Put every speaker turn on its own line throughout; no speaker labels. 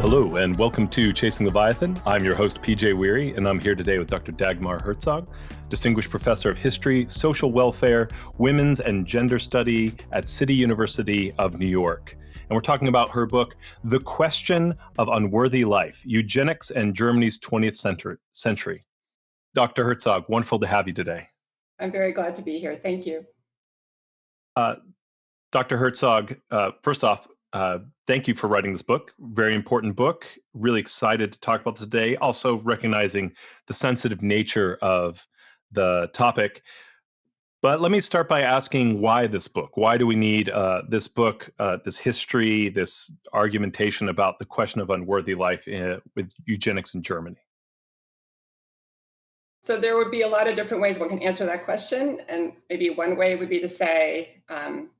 Hello, and welcome to Chasing Leviathan. I'm your host, PJ Weary, and I'm here today with Dr. Dagmar Herzog, Distinguished Professor of History, Social Welfare, Women's and Gender Study at City University of New York. And we're talking about her book, The Question of Unworthy Life, Eugenics and Germany's 20th Century. Dr. Herzog, wonderful to have you today.
I'm very glad to be here. Thank you.
Dr. Herzog, first off, thank you for writing this book. Very important book. Really excited to talk about this today. Also recognizing the sensitive nature of the topic. But let me start by asking why this book? Why do we need this book, this history, this argumentation about the question of unworthy life with eugenics in Germany?
So there would be a lot of different ways one can answer that question. And maybe one way would be to say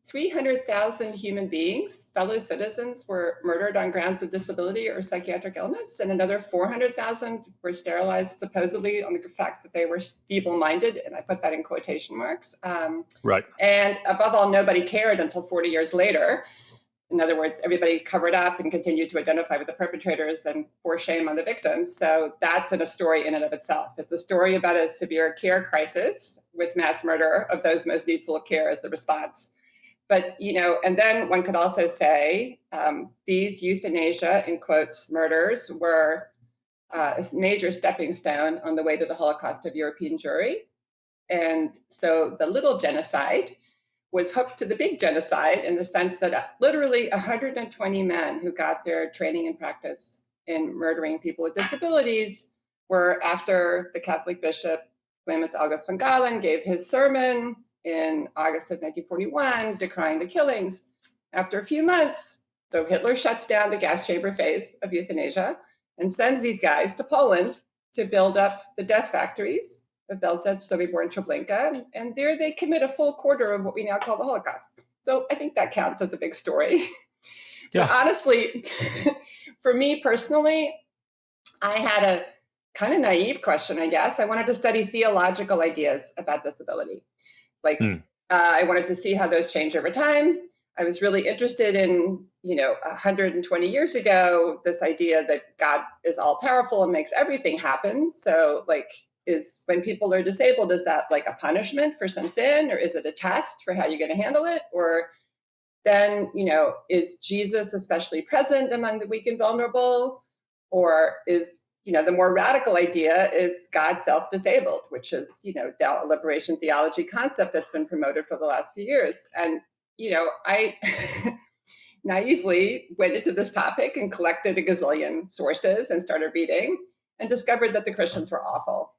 300,000 human beings, fellow citizens, were murdered on grounds of disability or psychiatric illness. And another 400,000 were sterilized supposedly on the fact that they were feeble-minded. And I put that in quotation marks.
Right.
And above all, nobody cared until 40 years later. In other words, everybody covered up and continued to identify with the perpetrators and pour shame on the victims. So that's a story in and of itself. It's a story about a severe care crisis with mass murder of those most needful of care as the response. But, and then one could also say these euthanasia, in quotes, murders were a major stepping stone on the way to the Holocaust of European Jewry. And so the little genocide was hooked to the big genocide in the sense that literally 120 men who got their training and practice in murdering people with disabilities were after the Catholic bishop Clemens August von Galen gave his sermon in August of 1941 decrying the killings. After a few months, so Hitler shuts down the gas chamber phase of euthanasia and sends these guys to Poland to build up the death factories of Belzec, Sobibor, and Treblinka, and there they commit a full quarter of what we now call the Holocaust. So I think that counts as a big story. Yeah. But honestly, for me personally, I had a kind of naive question, I guess. I wanted to study theological ideas about disability. I wanted to see how those change over time. I was really interested in, 120 years ago, this idea that God is all powerful and makes everything happen. So is when people are disabled, is that like a punishment for some sin, or is it a test for how you're going to handle it? Or then, is Jesus especially present among the weak and vulnerable? Or is, the more radical idea is God self-disabled, which is, a liberation theology concept that's been promoted for the last few years. And, I naively went into this topic and collected a gazillion sources and started reading and discovered that the Christians were awful.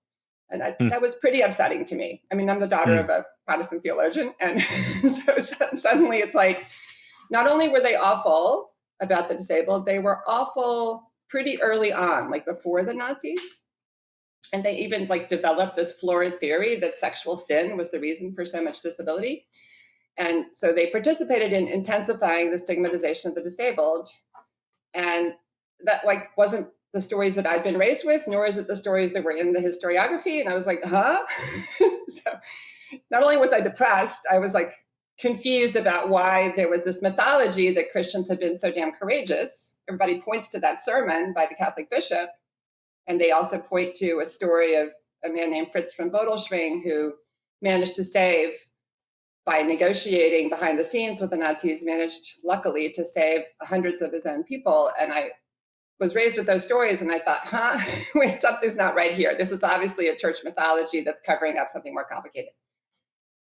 And that was pretty upsetting to me. I mean, I'm the daughter of a Protestant theologian. And so suddenly it's like, not only were they awful about the disabled, they were awful pretty early on, like before the Nazis. And they even developed this florid theory that sexual sin was the reason for so much disability. And so they participated in intensifying the stigmatization of the disabled. And that wasn't the stories that I'd been raised with, nor is it the stories that were in the historiography. And I was like, huh? So not only was I depressed, I was confused about why there was this mythology that Christians had been so damn courageous. Everybody points to that sermon by the Catholic bishop. And they also point to a story of a man named Fritz von Bodelschwing who managed to save, by negotiating behind the scenes with the Nazis, managed luckily to save hundreds of his own people. And I was raised with those stories, and I thought, wait, something's not right here. This is obviously a church mythology that's covering up something more complicated.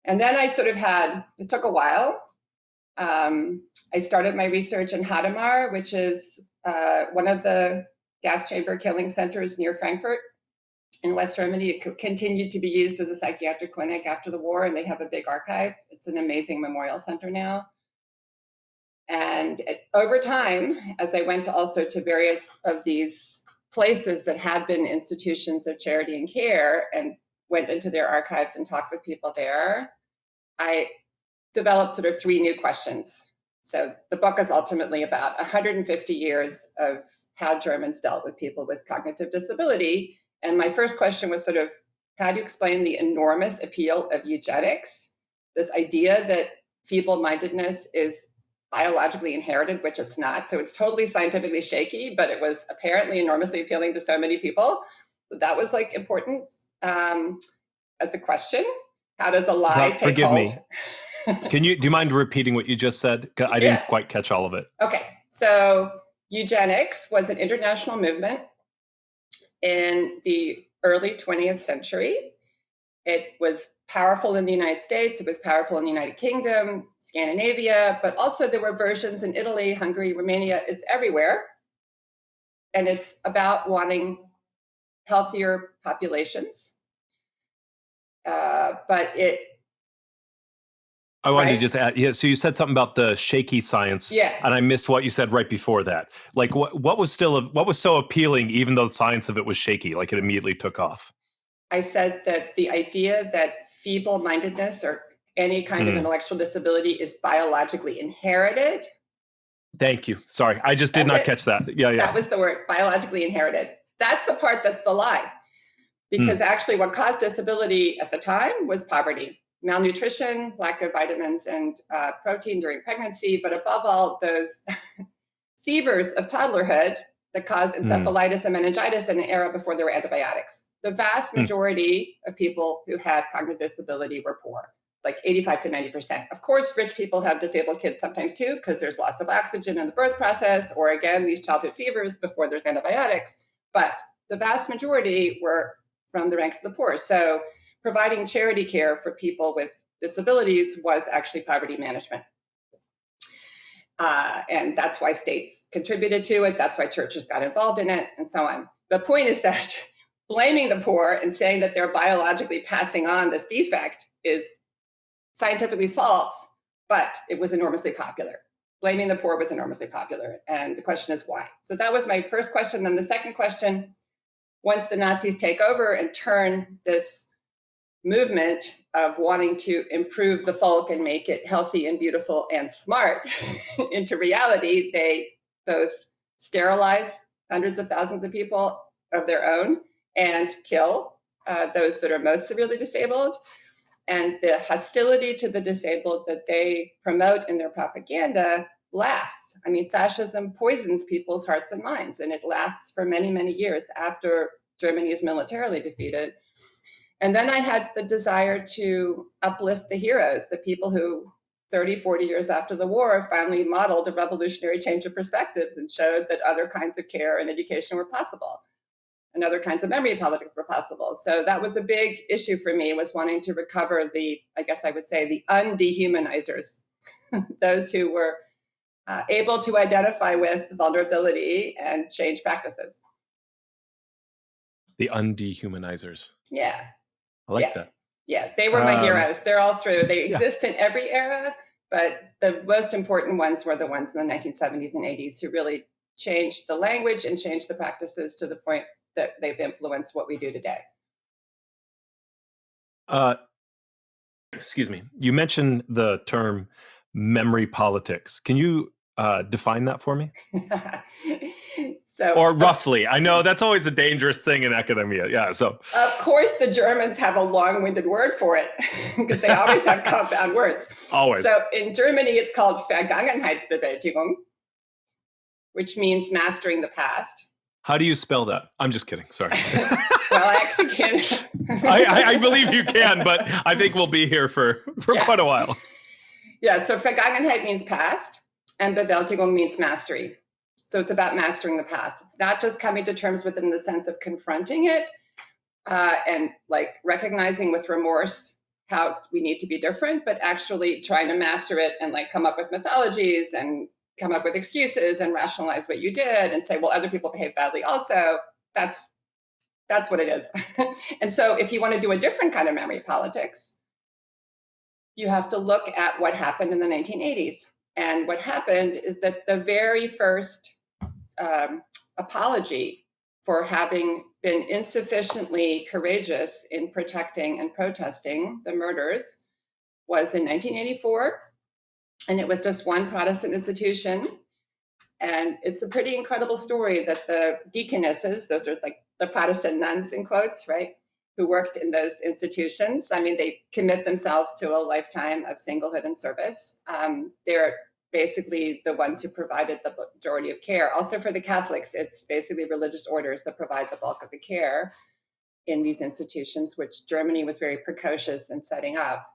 And then I it took a while. I started my research in Hadamar, which is one of the gas chamber killing centers near Frankfurt in West Germany. It continued to be used as a psychiatric clinic after the war, and they have a big archive. It's an amazing memorial center now. And over time, as I went also to various of these places that had been institutions of charity and care and went into their archives and talked with people there, I developed sort of three new questions. So the book is ultimately about 150 years of how Germans dealt with people with cognitive disability. And my first question was sort of, how do you explain the enormous appeal of eugenics? This idea that feeble-mindedness is biologically inherited, which it's not. So it's totally scientifically shaky, but it was apparently enormously appealing to so many people. So that was like important as a question. How does a lie take
forgive
hold?
Me. Do you mind repeating what you just said? I didn't quite catch all of it.
Okay. So eugenics was an international movement in the early 20th century. It was powerful in the United States. It was powerful in the United Kingdom, Scandinavia, but also there were versions in Italy, Hungary, Romania. It's everywhere. And it's about wanting healthier populations. But it...
I wanted to just add, so you said something about the shaky science, and I missed what you said right before that. Like, what was so appealing, even though the science of it was shaky, like it immediately took off?
I said that the idea that feeble-mindedness or any kind of intellectual disability is biologically inherited.
Thank you. Sorry, I just did not catch that. Yeah.
That was the word, biologically inherited. That's the part that's the lie. Because actually what caused disability at the time was poverty. Malnutrition, lack of vitamins and protein during pregnancy, but above all, those fevers of toddlerhood that caused encephalitis and meningitis in an era before there were antibiotics. The vast majority of people who had cognitive disability were poor, like 85 to 90%. Of course, rich people have disabled kids sometimes too, because there's loss of oxygen in the birth process, or again, these childhood fevers before there's antibiotics. But the vast majority were from the ranks of the poor. So providing charity care for people with disabilities was actually poverty management. And that's why states contributed to it. That's why churches got involved in it, and so on. The point is that blaming the poor and saying that they're biologically passing on this defect is scientifically false, but it was enormously popular. Blaming the poor was enormously popular. And the question is why? So that was my first question. Then the second question, once the Nazis take over and turn this movement of wanting to improve the folk and make it healthy and beautiful and smart into reality, they both sterilize hundreds of thousands of people of their own and kill those that are most severely disabled. And the hostility to the disabled that they promote in their propaganda lasts. I mean, fascism poisons people's hearts and minds, and it lasts for many, many years after Germany is militarily defeated. And then I had the desire to uplift the heroes, the people who 30, 40 years after the war finally modeled a revolutionary change of perspectives and showed that other kinds of care and education were possible and other kinds of memory politics were possible. So that was a big issue for me, was wanting to recover the, I guess I would say, the undehumanizers, those who were able to identify with vulnerability and change practices.
The undehumanizers.
Yeah.
I like that.
Yeah, they were my heroes. They're all through. They exist in every era, but the most important ones were the ones in the 1970s and 80s who really changed the language and changed the practices to the point that they've influenced what we do today.
Excuse me. You mentioned the term memory politics. Can you define that for me? Or roughly. I know that's always a dangerous thing in academia. Yeah. So
of course the Germans have a long-winded word for it because they always have compound words.
Always.
So in Germany, it's called Vergangenheitsbewältigung, which means mastering the past.
How do you spell that? I'm just kidding. Sorry.
Well, I actually can.
I believe you can, but I think we'll be here for quite a while.
Yeah. So Vergangenheit means past, and Bewältigung means mastery. So it's about mastering the past. It's not just coming to terms with it in the sense of confronting it and like recognizing with remorse how we need to be different, but actually trying to master it and like come up with mythologies and come up with excuses and rationalize what you did and say, well, other people behave badly also. That's what it is. And so if you want to do a different kind of memory politics, you have to look at what happened in the 1980s. And what happened is that the very first apology for having been insufficiently courageous in protecting and protesting the murders was in 1984. And it was just one Protestant institution. And it's a pretty incredible story that the deaconesses, those are like the Protestant nuns in quotes, right, who worked in those institutions. I mean, they commit themselves to a lifetime of singlehood and service. They're basically the ones who provided the majority of care. Also for the Catholics, it's basically religious orders that provide the bulk of the care in these institutions, which Germany was very precocious in setting up.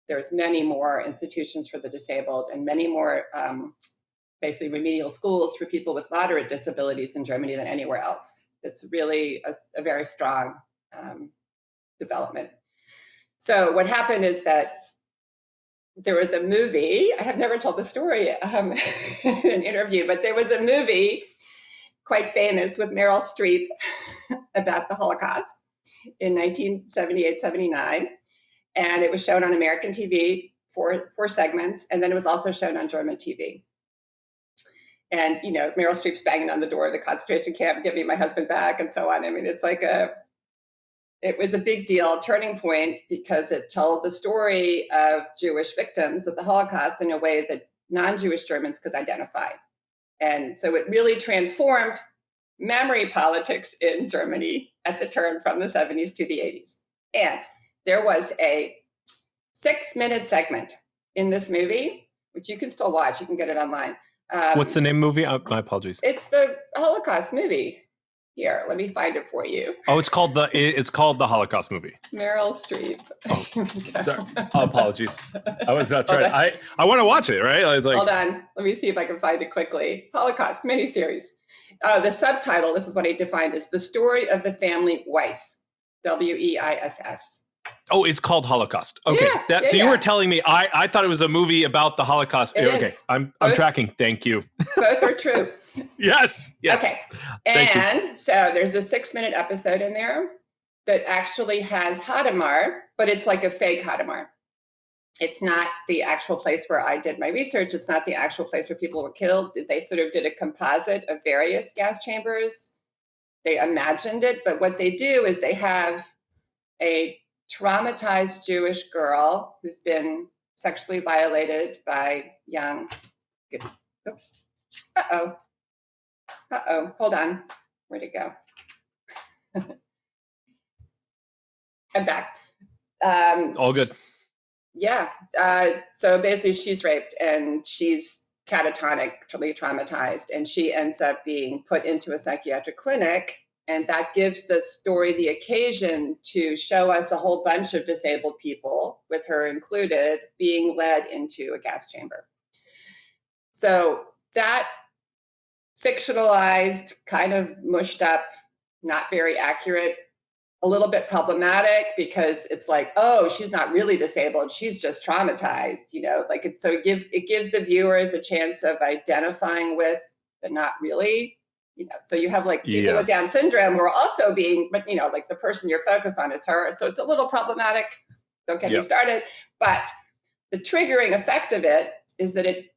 There's many more institutions for the disabled and many more basically remedial schools for people with moderate disabilities in Germany than anywhere else. It's really a very strong development. So what happened is that there was a movie, I have never told the story in an interview, but there was a movie quite famous with Meryl Streep about the Holocaust in 1978-79. And it was shown on American TV, four segments, and then it was also shown on German TV. And, you know, Meryl Streep's banging on the door of the concentration camp, get me my husband back, and so on. I mean, it's like it was a big deal, turning point, because it told the story of Jewish victims of the Holocaust in a way that non-Jewish Germans could identify. And so it really transformed memory politics in Germany at the turn from the 70s to the 80s. And there was a 6-minute segment in this movie, which you can still watch. You can get it online.
What's the name of the movie? My apologies.
It's the Holocaust movie. Here, let me find it for you.
Oh, it's called the Holocaust movie.
Meryl Streep.
Oh, sorry. Apologies. I was not trying. I want to watch it, right? I was like,
hold on. Let me see if I can find it quickly. Holocaust miniseries. The subtitle, this is what I defined, is The Story of the Family Weiss. Weiss.
Oh, it's called Holocaust. Okay.
Yeah,
So you were telling me, I thought it was a movie about the Holocaust.
It
is. I'm
both,
tracking. Thank you.
Both are true.
Yes.
Okay. And so there's a 6-minute episode in there that actually has Hadamar, but it's like a fake Hadamar. It's not the actual place where I did my research. It's not the actual place where people were killed. They sort of did a composite of various gas chambers. They imagined it, but what they do is they have a traumatized Jewish girl who's been sexually violated by young, oops, hold on, where'd it go? I'm back.
All good.
Yeah, so basically she's raped and she's catatonically traumatized, and she ends up being put into a psychiatric clinic. And that gives the story the occasion to show us a whole bunch of disabled people, with her included, being led into a gas chamber. So that fictionalized, kind of mushed up, not very accurate, a little bit problematic, because it's like, oh, she's not really disabled, she's just traumatized, you know, like so it gives the viewers a chance of identifying with, but not really. You know, so you have like people with Down syndrome who are also being, but you know, like the person you're focused on is her. And so it's a little problematic. Don't get me started. But the triggering effect of it is that it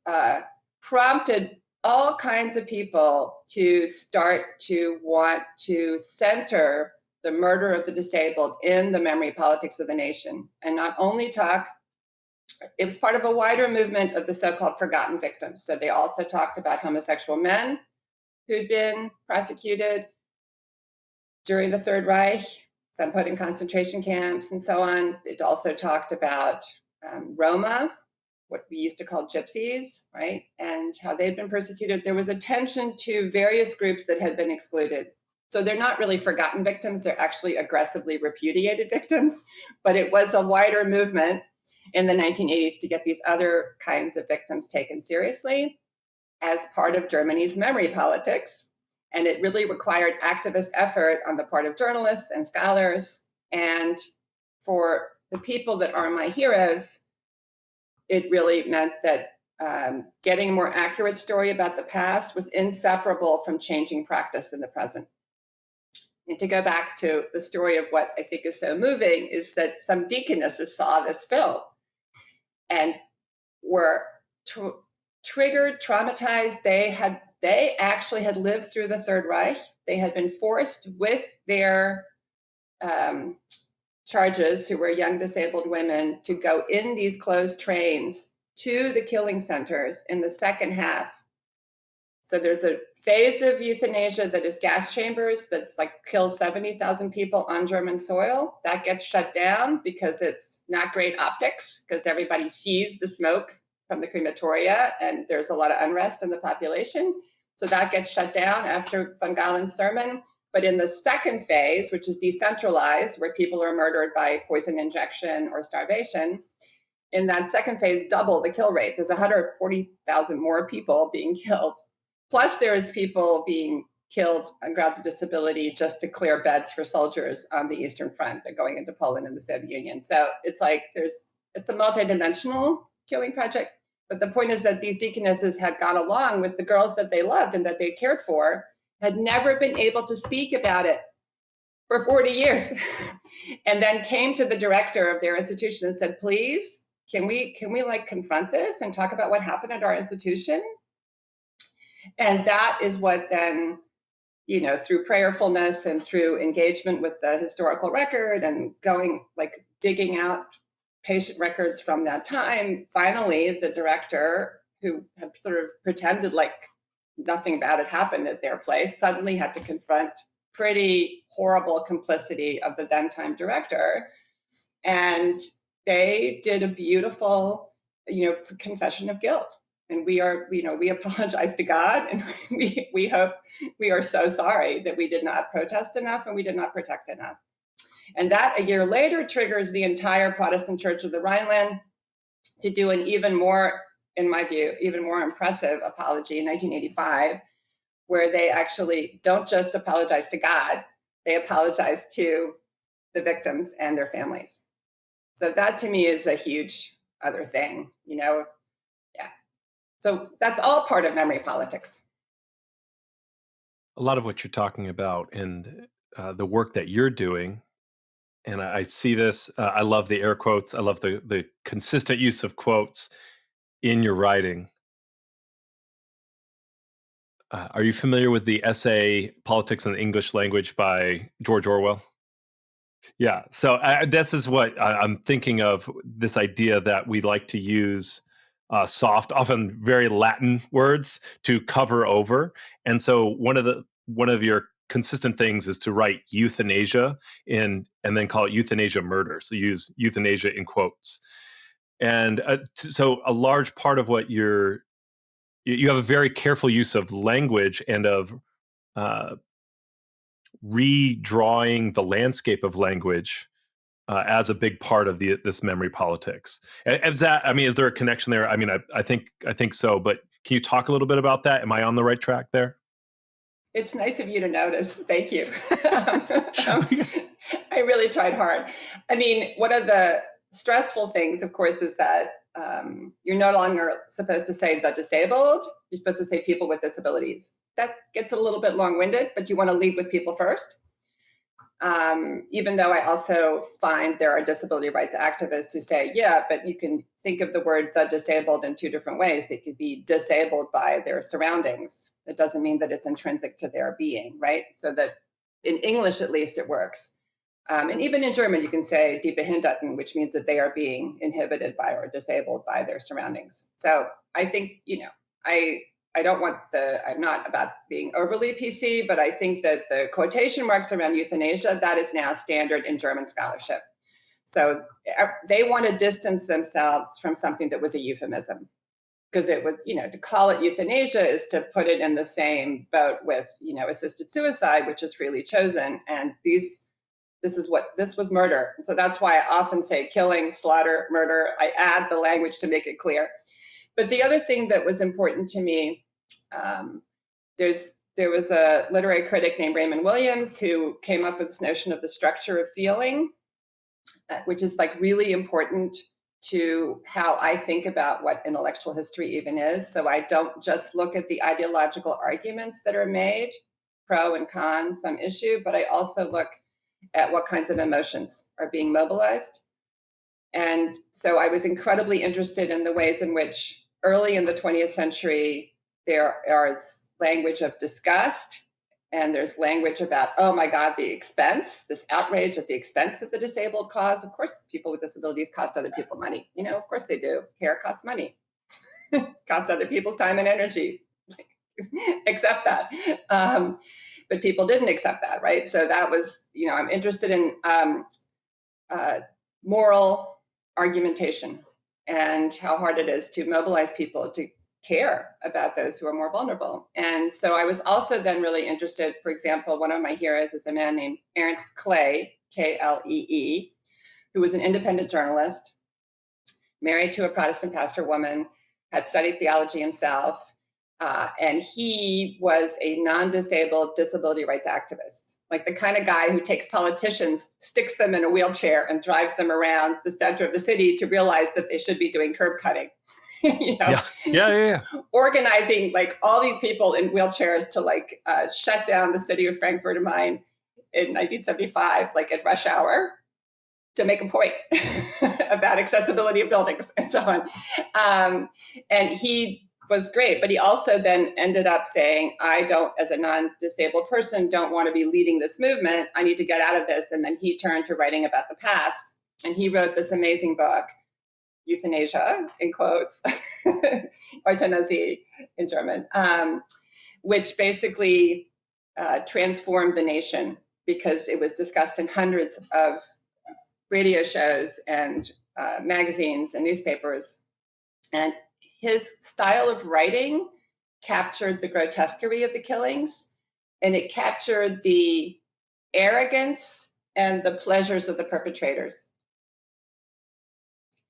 prompted all kinds of people to start to want to center the murder of the disabled in the memory politics of the nation. And not only talk, it was part of a wider movement of the so-called forgotten victims. So they also talked about homosexual men who'd been prosecuted during the Third Reich, some put in concentration camps and so on. It also talked about Roma, what we used to call gypsies, right? And how they'd been persecuted. There was attention to various groups that had been excluded. So they're not really forgotten victims, they're actually aggressively repudiated victims. But it was a wider movement in the 1980s to get these other kinds of victims taken seriously as part of Germany's memory politics. And it really required activist effort on the part of journalists and scholars. And for the people that are my heroes, it really meant that getting a more accurate story about the past was inseparable from changing practice in the present. And to go back to the story of what I think is so moving is that some deaconesses saw this film and were triggered, traumatized. They actually had lived through the Third Reich. They had been forced with their charges, who were young disabled women, to go in these closed trains to the killing centers in the second half. So there's a phase of euthanasia that is gas chambers that's like kills 70,000 people on German soil. That gets shut down because it's not great optics, because everybody sees the smoke from the crematoria, and there's a lot of unrest in the population. So that gets shut down after von Galen's sermon. But in the second phase, which is decentralized, where people are murdered by poison injection or starvation, in that second phase, double the kill rate. There's 140,000 more people being killed. Plus, there's people being killed on grounds of disability just to clear beds for soldiers on the Eastern Front. They're going into Poland and the Soviet Union. So it's like it's a multidimensional killing project. But the point is that these deaconesses had gone along with the girls that they loved and that they cared for, had never been able to speak about it for 40 years, and then came to the director of their institution and said, please, can we like confront this and talk about what happened at our institution? And that is what then, through prayerfulness and through engagement with the historical record and going, like digging out patient records from that time, finally, the director, who had sort of pretended like nothing bad had happened at their place, suddenly had to confront pretty horrible complicity of the then time director. And they did a beautiful, confession of guilt. And we apologize to God, and we hope, we are so sorry that we did not protest enough and we did not protect enough. And that a year later triggers the entire Protestant Church of the Rhineland to do an even more, in my view, even more impressive apology in 1985, where they actually don't just apologize to God, they apologize to the victims and their families. So that to me is a huge other thing, Yeah. So that's all part of memory politics.
A lot of what you're talking about and the work that you're doing, and I see this, I love the air quotes, I love the consistent use of quotes in your writing. Are you familiar with the essay Politics in the English Language by George Orwell? Yeah. So this is what I'm thinking of, this idea that we like to use soft, often very Latin words to cover over. And so one of your consistent things is to write euthanasia and then call it euthanasia murder. So use euthanasia in quotes. And so a large part of what you have a very careful use of language and of redrawing the landscape of language as a big part of this memory politics. Is there a connection there? I mean, I think so, but can you talk a little bit about that? Am I on the right track there?
It's nice of you to notice. Thank you. I really tried hard. I mean, one of the stressful things, of course, is that you're no longer supposed to say the disabled. You're supposed to say people with disabilities. That gets a little bit long-winded, but you want to lead with people first. Even though I also find there are disability rights activists who say, yeah, but you can think of the word the disabled in two different ways. They could be disabled by their surroundings. It doesn't mean that it's intrinsic to their being, right? So that in English, at least, it works. And even in German, you can say die Behinderten, which means that they are being inhibited by or disabled by their surroundings. So I think, I'm not about being overly PC, but I think that the quotation marks around euthanasia, that is now standard in German scholarship. So they want to distance themselves from something that was a euphemism, because it would, to call it euthanasia is to put it in the same boat with, assisted suicide, which is freely chosen. And this was murder. And so that's why I often say killing, slaughter, murder. I add the language to make it clear. But the other thing that was important to me, there was a literary critic named Raymond Williams who came up with this notion of the structure of feeling, which is like really important to how I think about what intellectual history even is. So I don't just look at the ideological arguments that are made, pro and con, some issue, but I also look at what kinds of emotions are being mobilized. And so I was incredibly interested in the ways in which early in the 20th century, there is language of disgust, and there's language about, oh my God, the expense, this outrage at the expense that the disabled cause. Of course, people with disabilities cost other people money. Of course they do. Care costs money. Costs other people's time and energy. Accept that. But people didn't accept that, right? So that was, I'm interested in moral argumentation. and how hard it is to mobilize people to care about those who are more vulnerable. And so I was also then really interested, for example, one of my heroes is a man named Ernst Clay, Klee, who was an independent journalist, married to a Protestant pastor woman, had studied theology himself, and he was a non-disabled disability rights activist, like the kind of guy who takes politicians, sticks them in a wheelchair, and drives them around the center of the city to realize that they should be doing curb cutting.
Yeah.
Organizing like all these people in wheelchairs to like shut down the city of Frankfurt am Main in 1975, like at rush hour, to make a point about accessibility of buildings and so on. And he was great, but he also then ended up saying, I don't, as a non-disabled person, don't want to be leading this movement. I need to get out of this. And then he turned to writing about the past. And he wrote this amazing book, Euthanasia, in quotes, Euthanasie in German, which basically transformed the nation because it was discussed in hundreds of radio shows and magazines and newspapers. And his style of writing captured the grotesquerie of the killings, and it captured the arrogance and the pleasures of the perpetrators.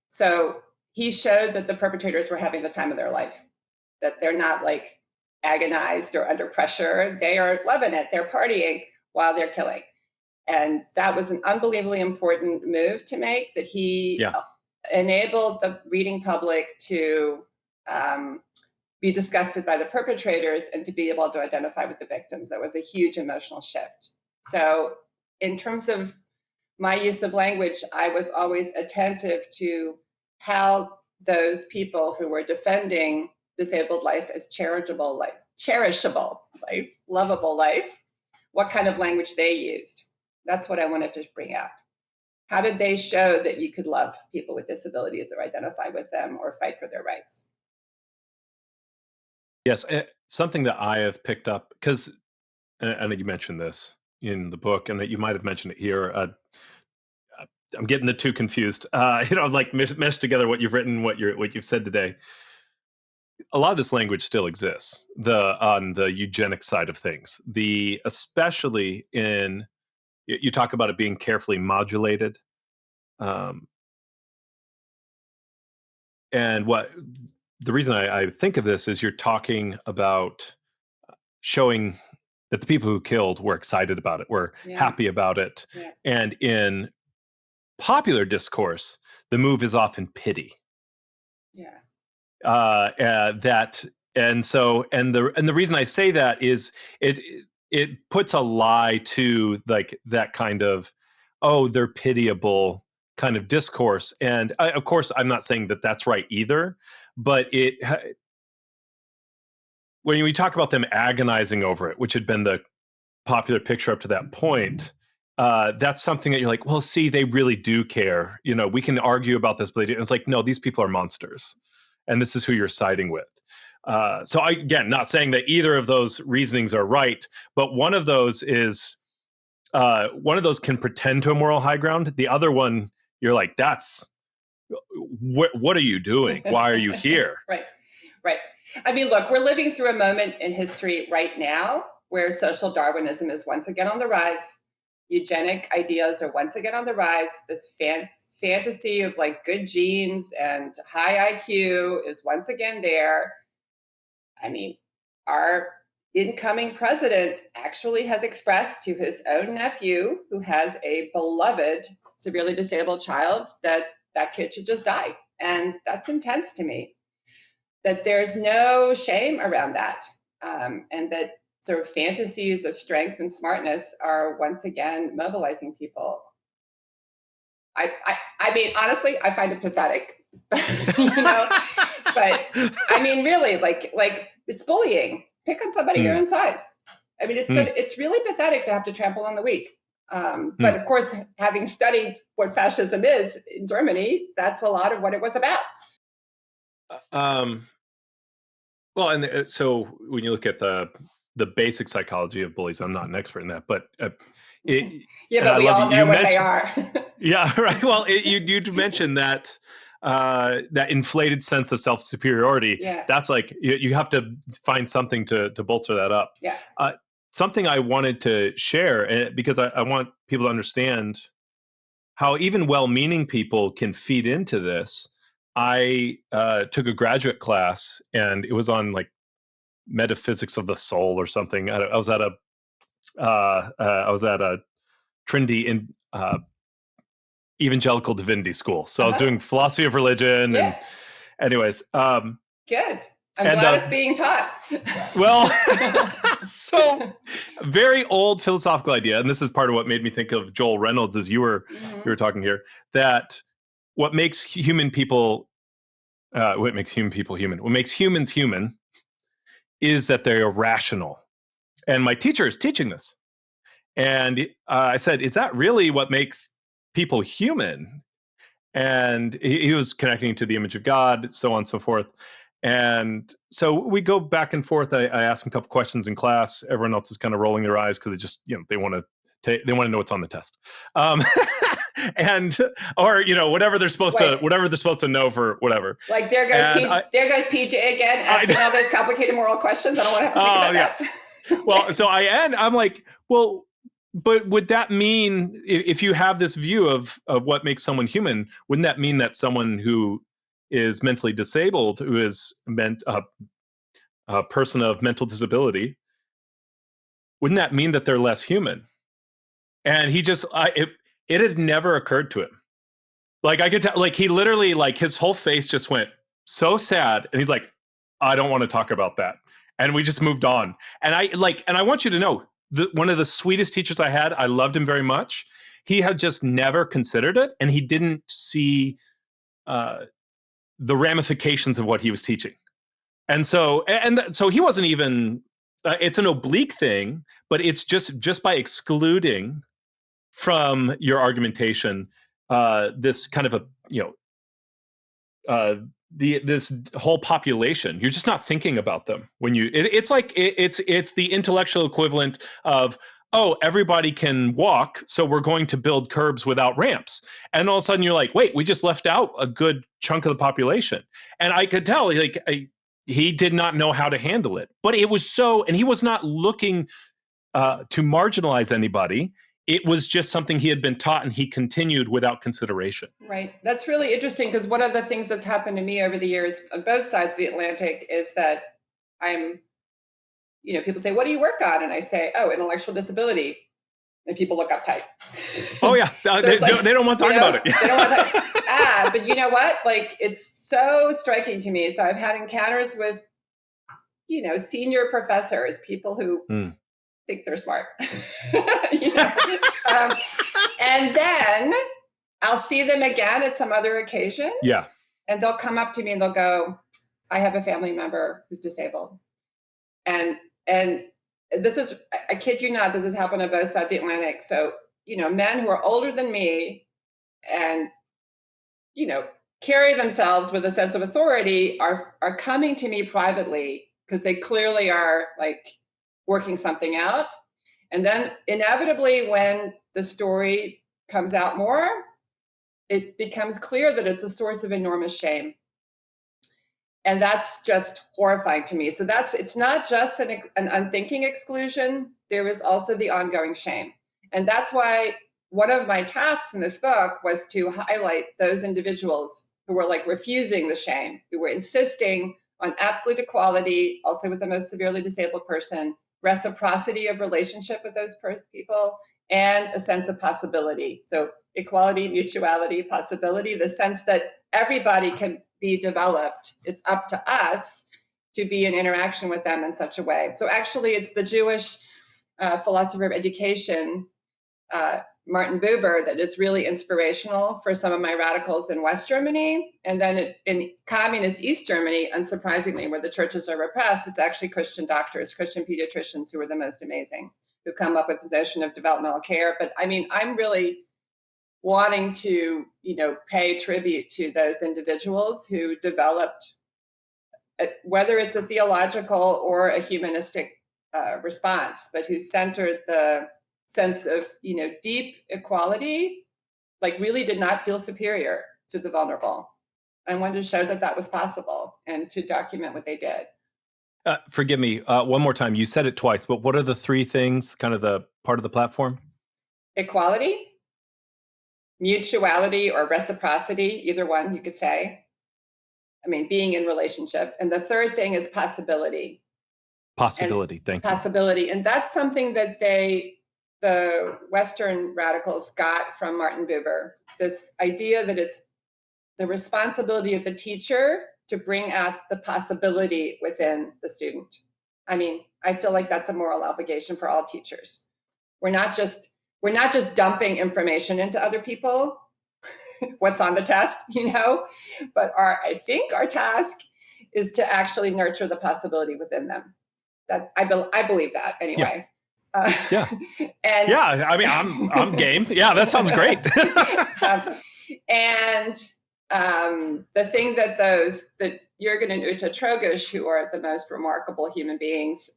So he showed that the perpetrators were having the time of their life, that they're not like agonized or under pressure. They are loving it. They're partying while they're killing. And that was an unbelievably important move to make, that he enabled the reading public to be disgusted by the perpetrators and to be able to identify with the victims. That was a huge emotional shift. So in terms of my use of language, I was always attentive to how those people who were defending disabled life as cherishable life, lovable life, what kind of language they used. That's what I wanted to bring out. How did they show that you could love people with disabilities or identify with them or fight for their rights?
Yes, something that I have picked up, because I know you mentioned this in the book, and that you might have mentioned it here. I'm getting the two confused. Like mesh together what you've written, what you've said today. A lot of this language still exists. On the eugenics side of things, especially in, you talk about it being carefully modulated, and the reason I think of this is you're talking about showing that the people who killed were excited about it, were happy about it.
Yeah.
And in popular discourse, the move is often pity.
Yeah.
The reason I say that is it puts a lie to like that kind of, oh, they're pitiable kind of discourse. And of course, I'm not saying that that's right either, but when we talk about them agonizing over it, which had been the popular picture up to that point, that's something that you're like, well, see, they really do care. We can argue about this, but they do. It's like, no, these people are monsters, and this is who you're siding with. So again, not saying that either of those reasonings are right, but one of those can pretend to a moral high ground. The other one, you're like, what are you doing? Why are you here?
Right. I mean, look, we're living through a moment in history right now where social Darwinism is once again on the rise. Eugenic ideas are once again on the rise. This fantasy of like good genes and high IQ is once again there. I mean, our incoming president actually has expressed to his own nephew, who has a beloved severely disabled child, that kid should just die. And that's intense to me, that there's no shame around that. And that sort of fantasies of strength and smartness are once again mobilizing people. I mean, honestly, I find it pathetic, but I mean, really, like it's bullying. Pick on somebody your own size. I mean, it's really pathetic to have to trample on the weak. But of course, having studied what fascism is in Germany, that's a lot of what it was about.
Well, and so when you look at the basic psychology of bullies, I'm not an expert in that, but
but we all know what they are.
Yeah, right. Well, you mentioned that that inflated sense of self-superiority,
Yeah.
that's like, you have to find something to bolster that up.
Yeah.
Something I wanted to share, because I want people to understand how even well-meaning people can feed into this. I took a graduate class, and it was on like metaphysics of the soul or something. I was at a trendy in evangelical divinity school, so I was doing philosophy of religion.
Yeah.
And anyways,
Good. I'm glad it's being taught.
Well, so very old philosophical idea, and this is part of what made me think of Joel Reynolds as you were talking here. That what makes human people, what makes humans human, is that they're rational. And my teacher is teaching this, and I said, "Is that really what makes people human?" And he was connecting to the image of God, so on and so forth. And so we go back and forth. I ask him a couple questions in class. Everyone else is kind of rolling their eyes because they just, they want to know what's on the test, and or whatever they're supposed to know for whatever.
Like there goes PJ again asking all those complicated moral questions. I don't want to have to think about that.
Well, so I'm like, well, but would that mean, if you have this view of what makes someone human, wouldn't that mean that someone who is mentally disabled, who is a person of mental disability, wouldn't that mean that they're less human? And he just, it had never occurred to him. Like I could tell, like he literally, like his whole face just went so sad, and he's like, I don't want to talk about that. And we just moved on. And I want you to know, one of the sweetest teachers I had, I loved him very much. He had just never considered it, and he didn't see the ramifications of what he was teaching. And so he wasn't even, it's an oblique thing, but it's just by excluding from your argumentation this kind of this whole population. You're just not thinking about them when you. It's like it's the intellectual equivalent of, oh, everybody can walk, so we're going to build curbs without ramps. And all of a sudden, you're like, wait, we just left out a good chunk of the population. And I could tell, he did not know how to handle it. But it was so, and he was not looking to marginalize anybody. It was just something he had been taught, and he continued without consideration.
Right. That's really interesting, because one of the things that's happened to me over the years on both sides of the Atlantic is that I'm, people say, what do you work on? And I say, oh, intellectual disability. And people look uptight.
Oh, yeah. So they don't want to talk about it.
They don't want to talk. But you know what? Like, it's so striking to me. So I've had encounters with, senior professors, people who think they're smart. And then I'll see them again at some other occasion.
Yeah.
And they'll come up to me and they'll go, I have a family member who's disabled. And this is, I kid you not, this has happened on both sides of the Atlantic. So, men who are older than me and, carry themselves with a sense of authority are coming to me privately because they clearly are like working something out. And then inevitably, when the story comes out more, it becomes clear that it's a source of enormous shame. And that's just horrifying to me. So it's not just an unthinking exclusion. There is also the ongoing shame. And that's why one of my tasks in this book was to highlight those individuals who were like refusing the shame, who were insisting on absolute equality, also with the most severely disabled person, reciprocity of relationship with those people, and a sense of possibility. So equality, mutuality, possibility, the sense that everybody can be developed. It's up to us to be in interaction with them in such a way. So actually, it's the Jewish philosopher of education, Martin Buber, that is really inspirational for some of my radicals in West Germany. And then in communist East Germany, unsurprisingly, where the churches are repressed, it's actually Christian doctors, Christian pediatricians who are the most amazing, who come up with this notion of developmental care. But I mean, I'm really wanting to, pay tribute to those individuals who developed, whether it's a theological or a humanistic response, but who centered the sense of, deep equality, like really did not feel superior to the vulnerable. I wanted to show that that was possible and to document what they did.
Forgive me, one more time. You said it twice, but what are the three things, kind of the part of the platform?
Equality, mutuality, or reciprocity, either one you could say. I mean, being in relationship. And the third thing is possibility.
Possibility, thank you.
Possibility. And that's something that the Western radicals got from Martin Buber, this idea that it's the responsibility of the teacher to bring out the possibility within the student. I mean, I feel like that's a moral obligation for all teachers. We're not just dumping information into other people, what's on the test, but I think our task is to actually nurture the possibility within them. That I believe that anyway.
Yeah. Yeah. I mean, I'm game. Yeah, that sounds great.
The thing that Jürgen and Uta Trogisch, who are the most remarkable human beings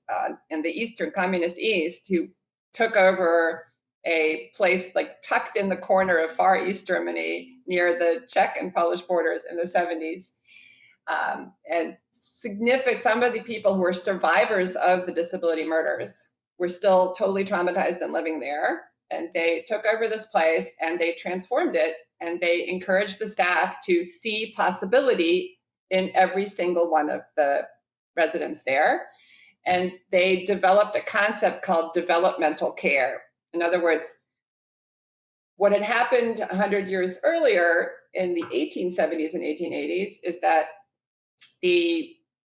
in the Eastern Communist East, who took over a place like tucked in the corner of Far East Germany near the Czech and Polish borders in the 70s. And some of the people who were survivors of the disability murders were still totally traumatized and living there. And they took over this place and they transformed it, and they encouraged the staff to see possibility in every single one of the residents there. And they developed a concept called developmental care. In other words, what had happened 100 years earlier in the 1870s and 1880s is that the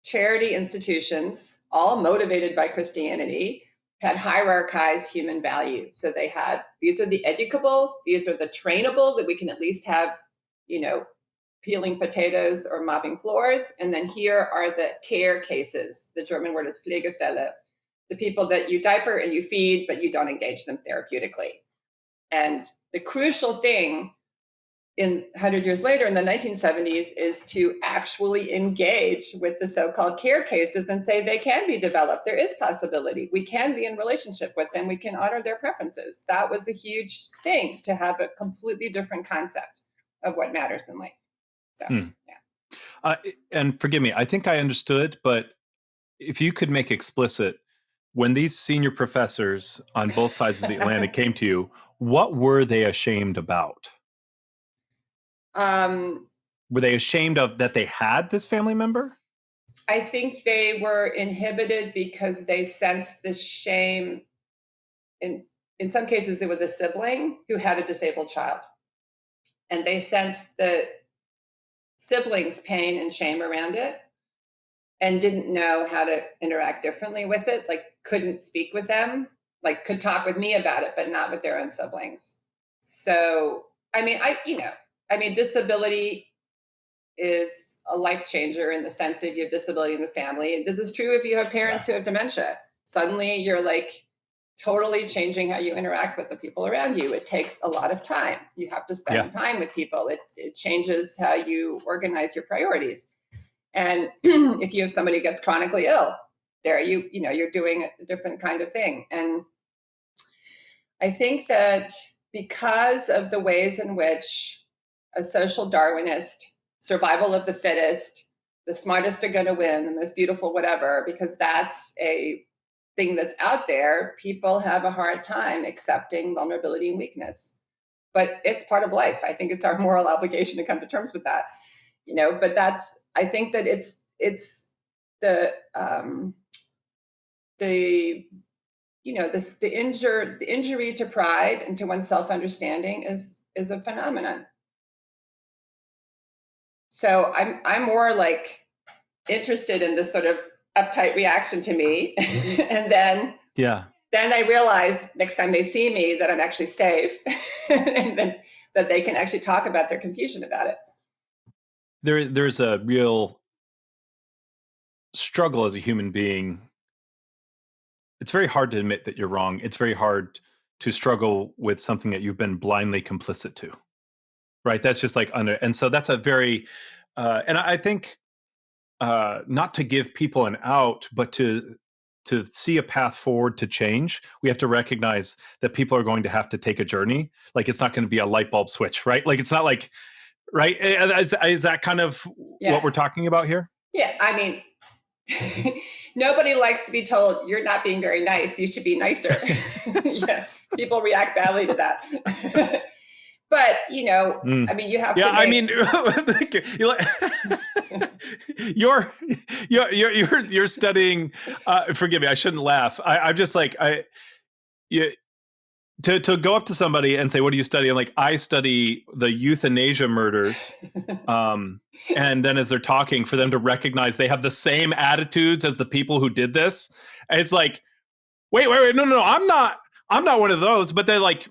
charity institutions, all motivated by Christianity, had hierarchized human value. So they had, these are the educable, these are the trainable that we can at least have, peeling potatoes or mopping floors. And then here are the care cases. The German word is Pflegefälle, the people that you diaper and you feed, but you don't engage them therapeutically. And the crucial thing 100 years later in the 1970s is to actually engage with the so-called care cases and say they can be developed. There is possibility. We can be in relationship with them. We can honor their preferences. That was a huge thing, to have a completely different concept of what matters in life. So, yeah.
And forgive me, I think I understood, but if you could make explicit, when these senior professors on both sides of the Atlantic came to you, what were they ashamed about? Were they ashamed of that they had this family member?
I think they were inhibited because they sensed this shame. In some cases, it was a sibling who had a disabled child. And they sensed the siblings' pain and shame around it and didn't know how to interact differently with it, like couldn't speak with them, like could talk with me about it, but not with their own siblings. So, disability is a life changer in the sense of you have disability in the family. And this is true if you have parents who have dementia. Suddenly you're like totally changing how you interact with the people around you. It takes a lot of time. You have to spend time with people. It changes how you organize your priorities. And if you have somebody who gets chronically ill, you're doing a different kind of thing. And I think that because of the ways in which a social Darwinist, survival of the fittest, the smartest are going to win, the most beautiful, whatever, because that's a thing that's out there, people have a hard time accepting vulnerability and weakness. But it's part of life. I think it's our moral obligation to come to terms with that. But I think that it's the injury to pride and to one's self-understanding is a phenomenon. So I'm more like interested in this sort of uptight reaction to me. And then I realize next time they see me that I'm actually safe and then that they can actually talk about their confusion about it.
There's a real struggle as a human being. It's very hard to admit that you're wrong. It's very hard to struggle with something that you've been blindly complicit to. Right. That's just like and so that's a very, and I think not to give people an out, but to see a path forward to change, we have to recognize that people are going to have to take a journey. Like it's not going to be a light bulb switch, right? Like it's not like right? Is that kind of what we're talking about here?
Yeah, I mean, nobody likes to be told you're not being very nice. You should be nicer. Yeah, people react badly to that. But I mean, you have to.
Yeah, I mean, you're studying. Forgive me, I shouldn't laugh. I'm just like to go up to somebody and say, "What do you study?" I'm like, "I study the euthanasia murders." And then as they're talking, for them to recognize they have the same attitudes as the people who did this, and it's like, wait, no, I'm not one of those. But they're like,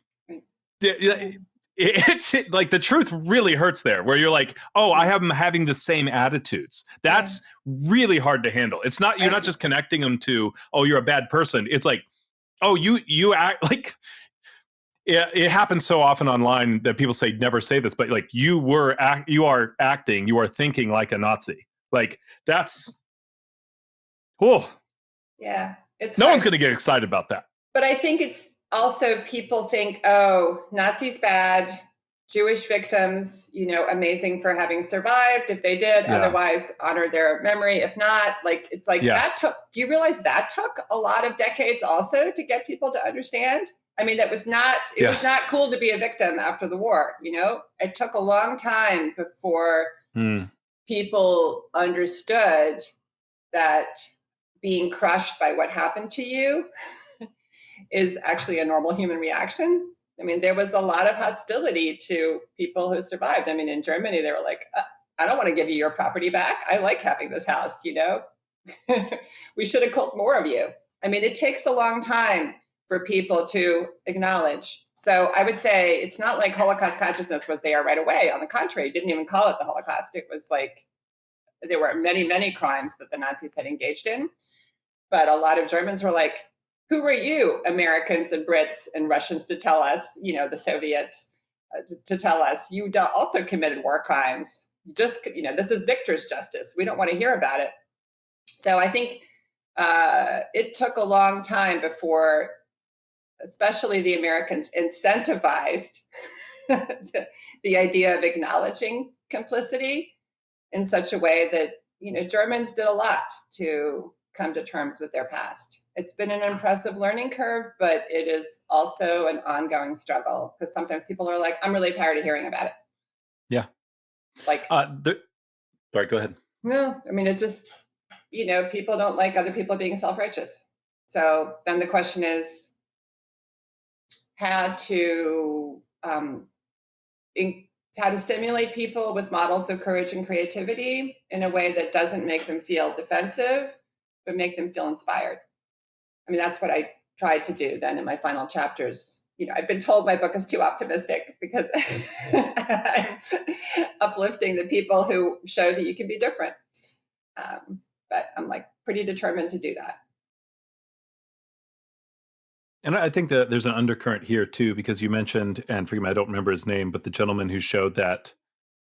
it's like the truth really hurts there, where you're like, oh, I have them having the same attitudes. That's really hard to handle. It's not, you're not just connecting them to, oh, you're a bad person. It's like, oh, you act like, it happens so often online that people say never say this, but like you are acting, you are thinking like a Nazi. Like that's,
yeah, it's
no
hard.
One's going to get excited about that.
But I think it's also people think, oh, Nazis bad, Jewish victims, amazing for having survived if they did. Otherwise, honor their memory. If not, like it's like that took. Do you realize that took a lot of decades also to get people to understand? I mean, that was not. It was not cool to be a victim after the war. It took a long time before people understood that being crushed by what happened to you is actually a normal human reaction. I mean, there was a lot of hostility to people who survived. I mean, in Germany, they were like, I don't want to give you your property back. I like having this house, We should have killed more of you. I mean, it takes a long time for people to acknowledge. So I would say it's not like Holocaust consciousness was there right away. On the contrary, didn't even call it the Holocaust. It was like there were many, many crimes that the Nazis had engaged in. But a lot of Germans were like, who were you, Americans and Brits and Russians, to tell us, the Soviets, to tell us you also committed war crimes? Just, this is victor's justice. We don't want to hear about it. So I think it took a long time before, especially the Americans, incentivized the idea of acknowledging complicity in such a way that, Germans did a lot to come to terms with their past. It's been an impressive learning curve, but it is also an ongoing struggle because sometimes people are like, I'm really tired of hearing about it.
Yeah.
Like,
sorry, go ahead.
No, I mean, it's just, people don't like other people being self-righteous. So then the question is how to stimulate people with models of courage and creativity in a way that doesn't make them feel defensive, but make them feel inspired. I mean, that's what I tried to do then in my final chapters. I've been told my book is too optimistic because I'm uplifting the people who show that you can be different. But I'm like pretty determined to do that.
And I think that there's an undercurrent here too, because you mentioned, and forgive me, I don't remember his name, but the gentleman who showed that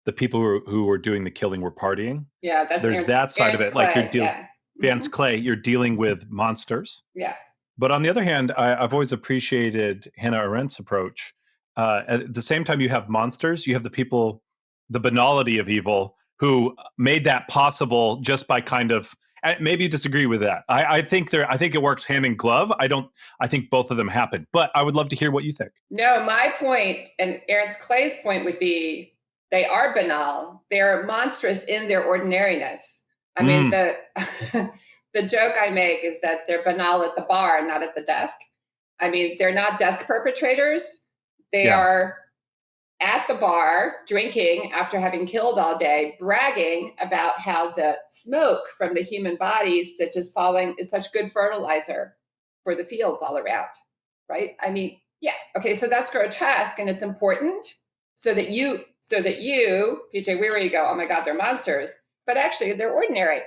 the people who were doing the killing were partying.
Yeah, that's
there's that side of it. Clay, like you're dealing, Vance Clay, you're dealing with monsters.
Yeah.
But on the other hand, I've always appreciated Hannah Arendt's approach. At the same time, you have monsters, you have the people, the banality of evil, who made that possible just by kind of. Maybe you disagree with that. I think it works hand in glove. I think both of them happen, but I would love to hear what you think.
No, my point and Ernst Clay's point would be they are banal. They're monstrous in their ordinariness. I mean, the joke I make is that they're banal at the bar, not at the desk. I mean, they're not desk perpetrators. They are at the bar drinking after having killed all day, bragging about how the smoke from the human bodies that just falling is such good fertilizer for the fields all around, right? I mean, yeah. Okay, so that's grotesque and it's important so that you, PJ Weary, you go, oh my God, they're monsters. But actually, they're ordinary.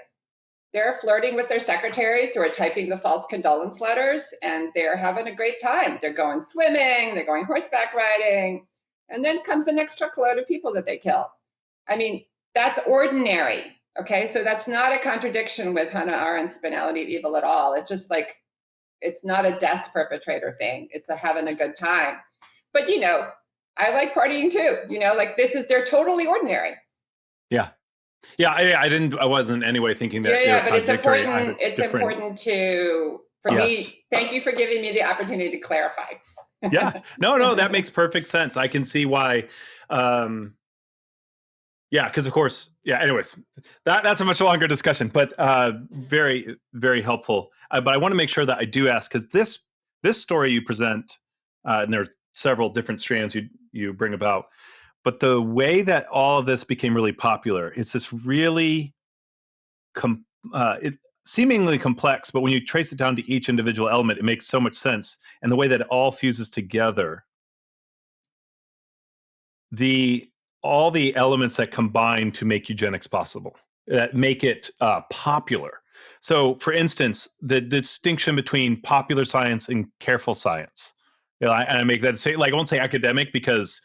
They're flirting with their secretaries who are typing the false condolence letters, and they're having a great time. They're going swimming, they're going horseback riding, and then comes the next truckload of people that they kill. I mean, that's ordinary, okay? So that's not a contradiction with Hannah Arendt's banality of evil at all. It's just like, it's not a desk perpetrator thing. It's a having a good time. But, I like partying too. Like they're totally ordinary.
Yeah. Yeah, I wasn't anyway thinking that.
Yeah, but it's important. It's important for me. Thank you for giving me the opportunity to clarify.
Yeah, no, that makes perfect sense. I can see why. Yeah, because of course, yeah. Anyways, that's a much longer discussion, but very, very helpful. But I want to make sure that I do ask, because this story you present, and there are several different strands you bring about. But the way that all of this became really popular, it's this really seemingly complex, but when you trace it down to each individual element, it makes so much sense. And the way that it all fuses together, all the elements that combine to make eugenics possible, that make it popular. So, for instance, the distinction between popular science and careful science. I make that say, like, I won't say academic, because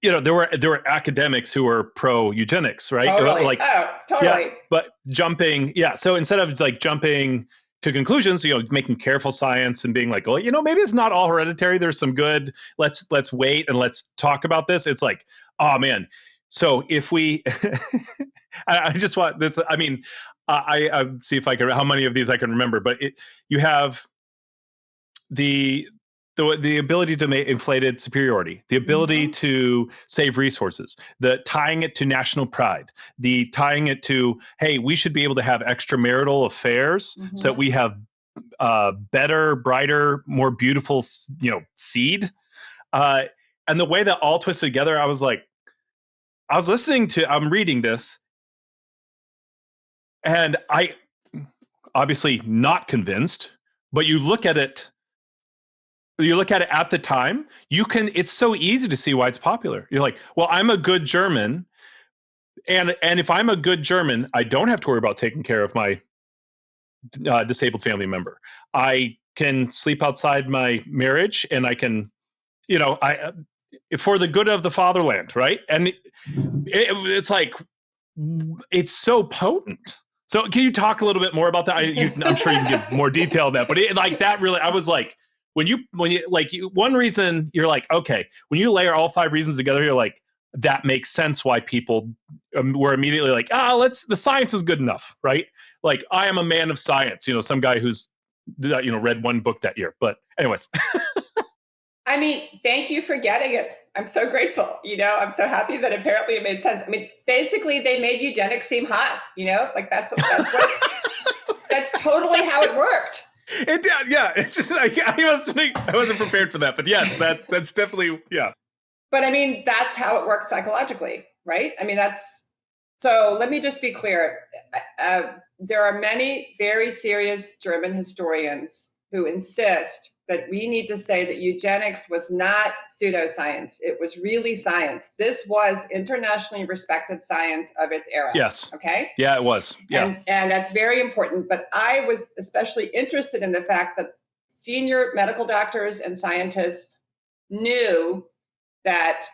there were academics who were pro eugenics, right?
Totally. Totally.
Yeah, but so instead of like jumping to conclusions, making careful science and being like, well, maybe it's not all hereditary. There's some good. Let's wait and let's talk about this. It's like, oh man. So if we, I just want this. I mean, I see if I can, how many of these I can remember, but you have the ability to make inflated superiority, the ability to save resources, the tying it to national pride, the tying it to, hey, we should be able to have extramarital affairs so that we have better, brighter, more beautiful, seed. And the way that all twisted together, I was I'm reading this, and I obviously not convinced, but you look at it at the time, it's so easy to see why it's popular. You're like, well, I'm a good German. And if I'm a good German, I don't have to worry about taking care of my disabled family member. I can sleep outside my marriage, and I can, for the good of the fatherland, right? And it's like, it's so potent. So can you talk a little bit more about that? I'm sure you can give more detail on that, but that really, I was like, when you one reason you're like, okay, when you layer all 5 reasons together, you're like, that makes sense why people were immediately like, the science is good enough, right? Like, I am a man of science, some guy who's read one book that year. But anyways.
I mean, thank you for getting it. I'm so grateful. I'm so happy that apparently it made sense. I mean, basically they made eugenics seem hot, like that's totally how it worked.
It did, yeah. It's just like, I wasn't prepared for that, but yes, that's definitely, yeah.
But I mean, that's how it worked psychologically, right? I mean, so let me just be clear. There are many very serious German historians who insist that we need to say that eugenics was not pseudoscience. It was really science. This was internationally respected science of its era.
Yes.
Okay?
Yeah, it was. Yeah.
And that's very important. But I was especially interested in the fact that senior medical doctors and scientists knew that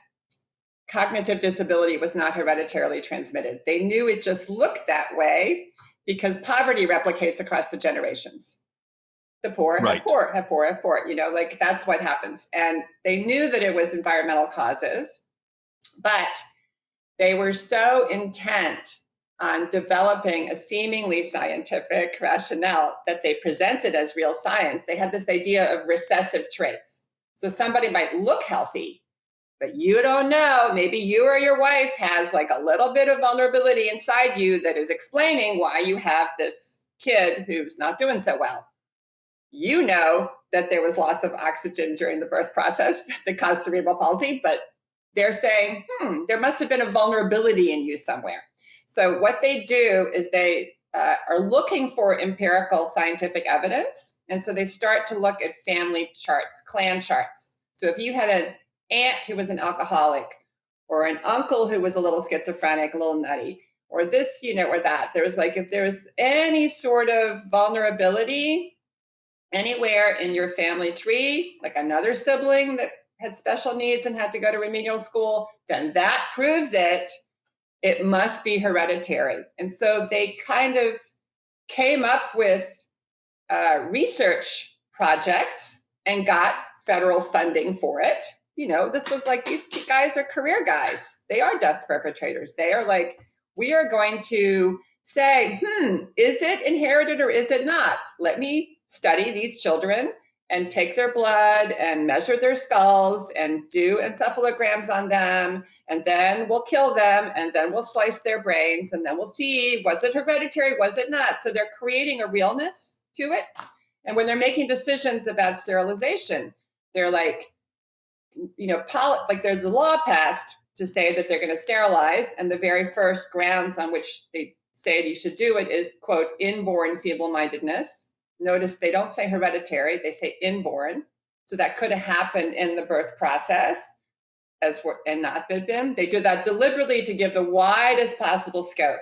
cognitive disability was not hereditarily transmitted. They knew it just looked that way because poverty replicates across the generations. The poor have poor, have poor, have poor, that's what happens. And they knew that it was environmental causes, but they were so intent on developing a seemingly scientific rationale that they presented as real science. They had this idea of recessive traits. So somebody might look healthy, but you don't know, maybe you or your wife has like a little bit of vulnerability inside you that is explaining why you have this kid who's not doing so well. You know that there was loss of oxygen during the birth process that caused cerebral palsy, but they're saying, there must have been a vulnerability in you somewhere. So what they do is they are looking for empirical scientific evidence. And so they start to look at family charts, clan charts. So if you had an aunt who was an alcoholic, or an uncle who was a little schizophrenic, a little nutty, or this, or that, there's like, if there's any sort of vulnerability anywhere in your family tree, like another sibling that had special needs and had to go to remedial school, then that proves it must be hereditary. And so they kind of came up with research projects and got federal funding for it, this was like, these guys are career guys. They are death perpetrators. They are like, we are going to say, is it inherited or is it not? Let me study these children and take their blood and measure their skulls and do encephalograms on them. And then we'll kill them and then we'll slice their brains and then we'll see, was it hereditary? Was it not? So they're creating a realness to it. And when they're making decisions about sterilization, they're like, like there's a law passed to say that they're going to sterilize. And the very first grounds on which they say that you should do it is, quote, inborn feeble-mindedness. Notice they don't say hereditary, they say inborn. So that could have happened in the birth process and not been. They do that deliberately to give the widest possible scope.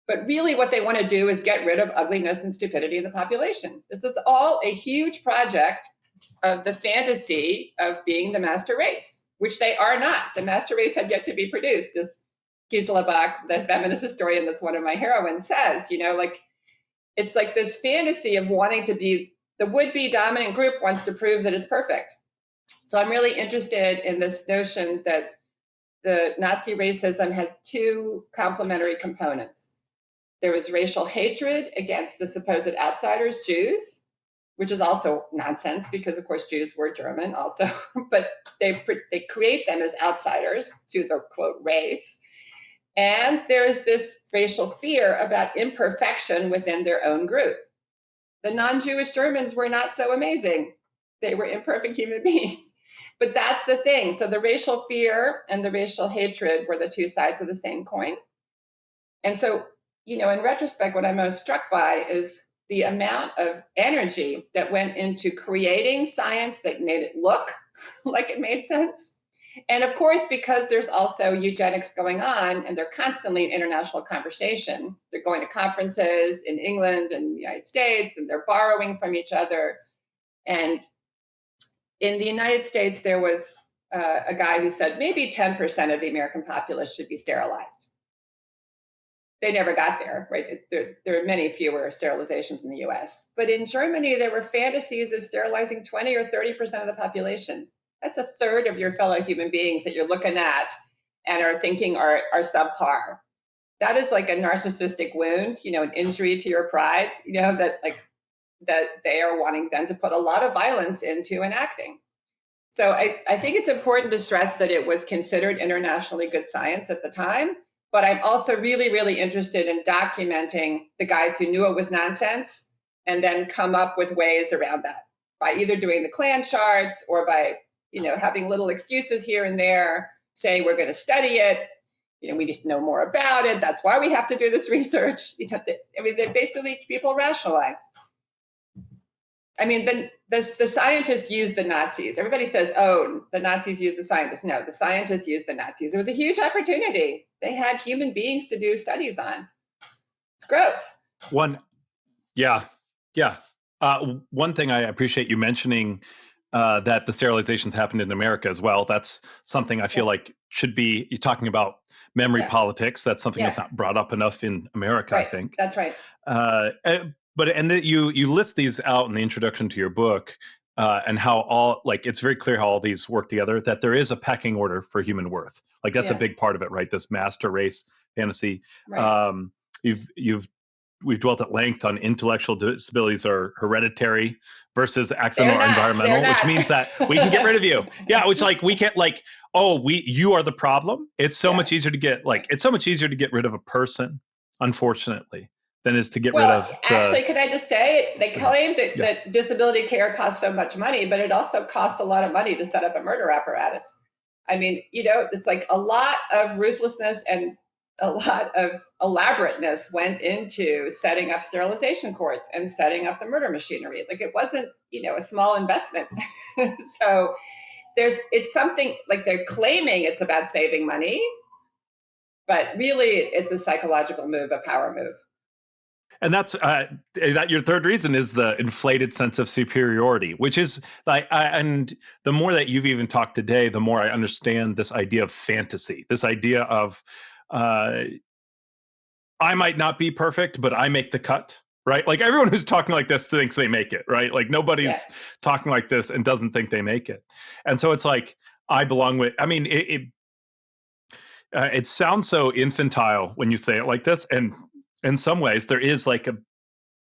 But really what they want to do is get rid of ugliness and stupidity in the population. This is all a huge project of the fantasy of being the master race, which they are not. The master race had yet to be produced, as Gisela Bach, the feminist historian that's one of my heroines, says. It's like this fantasy of wanting to be, the would-be dominant group wants to prove that it's perfect. So I'm really interested in this notion that the Nazi racism had two complementary components. There was racial hatred against the supposed outsiders, Jews, which is also nonsense because, of course, Jews were German also, but they create them as outsiders to the, quote, race. And there's this racial fear about imperfection within their own group. The non-Jewish Germans were not so amazing. They were imperfect human beings. But that's the thing. So the racial fear and the racial hatred were the two sides of the same coin. And so, in retrospect, what I'm most struck by is the amount of energy that went into creating science that made it look like it made sense. And of course, because there's also eugenics going on and they're constantly in international conversation, they're going to conferences in England and the United States, and they're borrowing from each other. And in the United States, there was a guy who said maybe 10% of the American populace should be sterilized. They never got there, right? There are many fewer sterilizations in the US. But in Germany, there were fantasies of sterilizing 20 or 30% of the population. That's a third of your fellow human beings that you're looking at and are thinking are subpar. That is like a narcissistic wound, an injury to your pride, that they are wanting then to put a lot of violence into enacting. So I think it's important to stress that it was considered internationally good science at the time, but I'm also really, really interested in documenting the guys who knew it was nonsense and then come up with ways around that by either doing the clan charts or by having little excuses here and there, saying we're going to study it. We need to know more about it. That's why we have to do this research. They basically, people rationalize. The scientists used the Nazis. Everybody says, oh, the Nazis used the scientists. No, the scientists used the Nazis. It was a huge opportunity. They had human beings to do studies on. It's gross.
One thing I appreciate you mentioning, that the sterilizations happened in America as well. That's something I feel like should be, you're talking about memory politics. That's something that's not brought up enough in America,
right.
I think.
That's right.
You list these out in the introduction to your book, and how it's very clear how all these work together, that there is a pecking order for human worth. Like that's a big part of it, right? This master race fantasy. Right. We've dwelt at length on intellectual disabilities are hereditary versus accidental or environmental, which means that we can get rid of you. Yeah, which we can't you are the problem. It's so much easier to get rid of a person, unfortunately, than is to get rid of.
Actually, can I just say, they claim that disability care costs so much money, but it also costs a lot of money to set up a murder apparatus. It's like a lot of ruthlessness and a lot of elaborateness went into setting up sterilization courts and setting up the murder machinery. Like it wasn't, a small investment. So it's something like they're claiming it's about saving money, but really it's a psychological move, a power move.
And that's that your third reason is the inflated sense of superiority, which is and the more that you've even talked today, the more I understand this idea of fantasy, this idea of I might not be perfect, but I make the cut, right? Like everyone who's talking like this thinks they make it, right? Like nobody's talking like this and doesn't think they make it. And so it's like, I belong with. I mean, it sounds so infantile when you say it like this, and in some ways, there is like a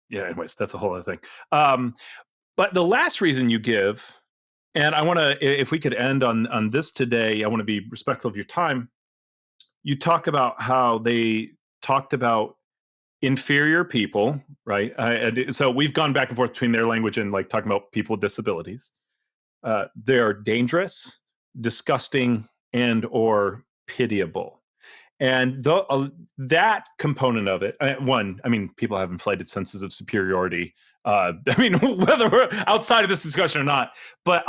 yeah. Anyways, that's a whole other thing. But the last reason you give, and I want to, if we could end on this today, I want to be respectful of your time. You talk about how they talked about inferior people, right? And so we've gone back and forth between their language and like talking about people with disabilities. They're dangerous, disgusting, and or pitiable. And that component of it, one, I mean, people have inflated senses of superiority. I mean, whether we're outside of this discussion or not, but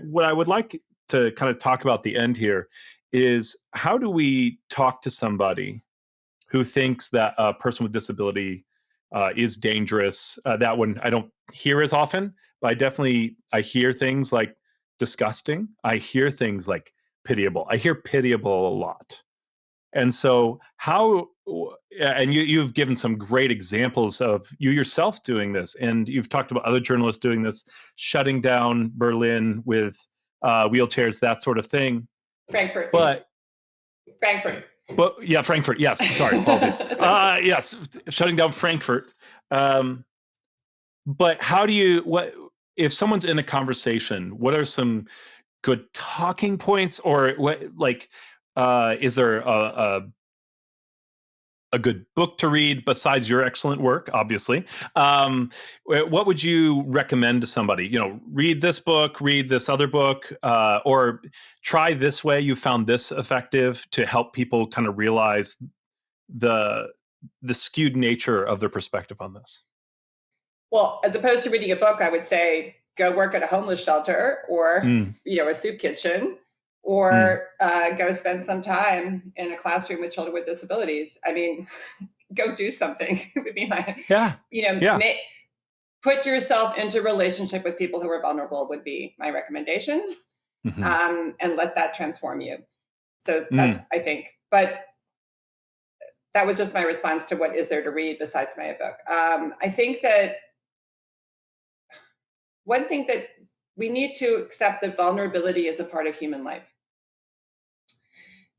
what I would like to kind of talk about at the end here is how do we talk to somebody who thinks that a person with disability is dangerous? That one I don't hear as often, but I hear things like disgusting. I hear things like pitiable. I hear pitiable a lot. And so and you've given some great examples of you yourself doing this, and you've talked about other journalists doing this, shutting down Berlin with wheelchairs, that sort of thing.
Frankfurt.
But yeah, Frankfurt. Yes. Sorry. Apologies. Yes. Shutting down Frankfurt. But if someone's in a conversation, what are some good talking points, or what, like, is there a good book to read besides your excellent work, obviously? What would you recommend to somebody? Read this book, read this other book, or try this way. You found this effective to help people kind of realize the skewed nature of their perspective on this.
Well, as opposed to reading a book, I would say go work at a homeless shelter or a soup kitchen, or go spend some time in a classroom with children with disabilities. I mean, go do something would be my, put yourself into relationship with people who are vulnerable would be my recommendation, and let that transform you. So that's, I think, but that was just my response to what is there to read besides my book. I think that one thing that we need to accept that vulnerability is a part of human life.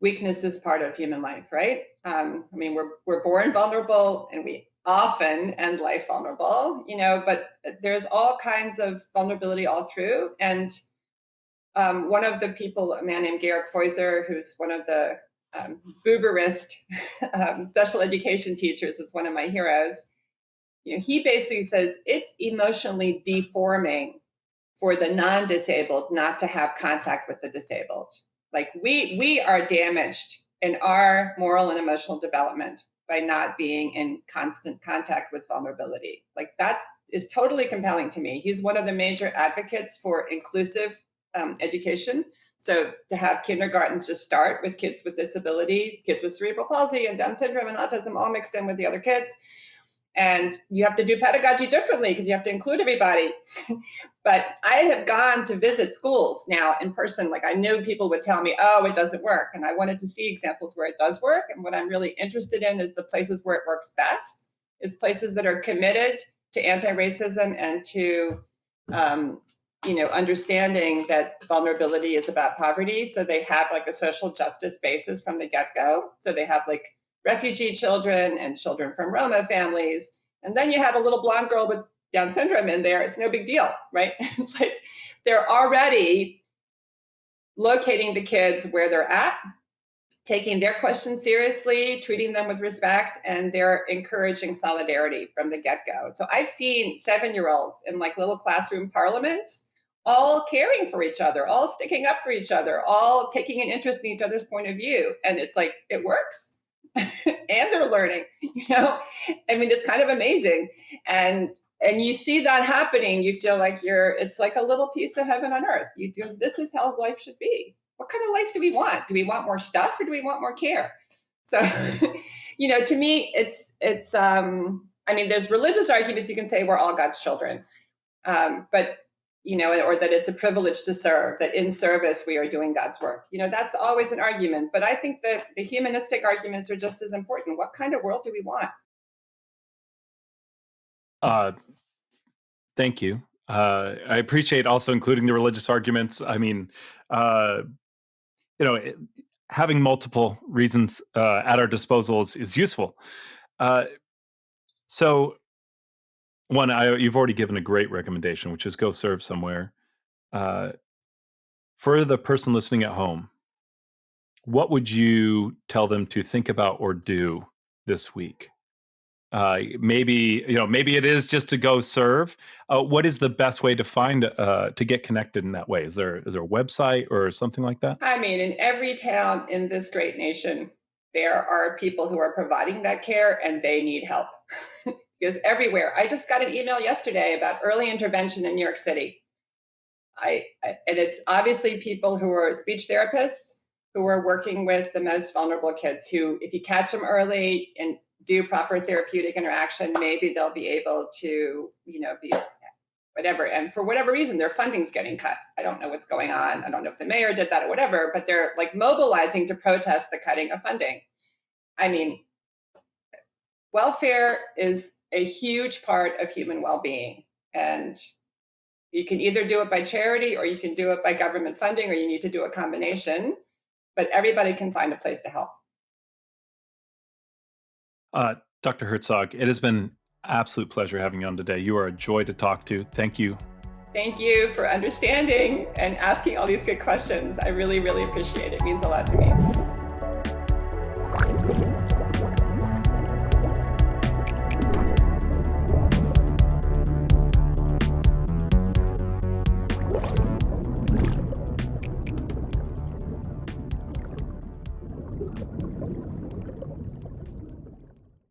Weakness is part of human life, right? I mean, we're born vulnerable and we often end life vulnerable, but there's all kinds of vulnerability all through. And one of the people, a man named Georg Feuser, who's one of the Buberist special education teachers, is one of my heroes. He basically says it's emotionally deforming for the non-disabled not to have contact with the disabled. Like we are damaged in our moral and emotional development by not being in constant contact with vulnerability. Like that is totally compelling to me. He's one of the major advocates for inclusive education. So to have kindergartens just start with kids with disability, kids with cerebral palsy and Down syndrome and autism all mixed in with the other kids. And you have to do pedagogy differently because you have to include everybody. But I have gone to visit schools now in person. Like I knew people would tell me, oh, it doesn't work. And I wanted to see examples where it does work. And what I'm really interested in is the places where it works best, is places that are committed to anti-racism and to, understanding that vulnerability is about poverty. So they have like a social justice basis from the get-go. So they have like refugee children and children from Roma families. And then you have a little blonde girl with Down syndrome in there. It's no big deal, right? It's like they're already locating the kids where they're at, taking their questions seriously, treating them with respect, and they're encouraging solidarity from the get-go. So I've seen 7-year-olds in like little classroom parliaments, all caring for each other, all sticking up for each other, all taking an interest in each other's point of view. And it's like, it works. And they're learning, I mean, it's kind of amazing. And you see that happening, you feel like it's like a little piece of heaven on earth. This is how life should be. What kind of life do we want? Do we want more stuff or do we want more care? So, to me, it's I mean, there's religious arguments you can say we're all God's children. But or that it's a privilege to serve, that in service we are doing God's work. That's always an argument. But I think that the humanistic arguments are just as important. What kind of world do we want?
Thank you. I appreciate also including the religious arguments. I mean, uh, you know, having multiple reasons at our disposal is useful. Uh, so, you've already given a great recommendation, which is go serve somewhere. Uh, for the person listening at home, what would you tell them to think about or do this week? Maybe it is just to go serve. What is the best way to find to get connected in that way? Is there a website or something like that?
I mean, in every town in this great nation, there are people who are providing that care and they need help. Because everywhere. I just got an email yesterday about early intervention in New York City. And it's obviously people who are speech therapists who are working with the most vulnerable kids who, if you catch them early and do proper therapeutic interaction, maybe they'll be able to, be whatever. And for whatever reason, their funding's getting cut. I don't know what's going on. I don't know if the mayor did that or whatever, but they're like mobilizing to protest the cutting of funding. I mean, welfare is a huge part of human well-being. And you can either do it by charity or you can do it by government funding, or you need to do a combination, but everybody can find a place to help.
Dr. Herzog, it has been absolute pleasure having you on today. You are a joy to talk to. Thank you.
Thank you for understanding and asking all these good questions. I really, really appreciate it. It means a lot to me.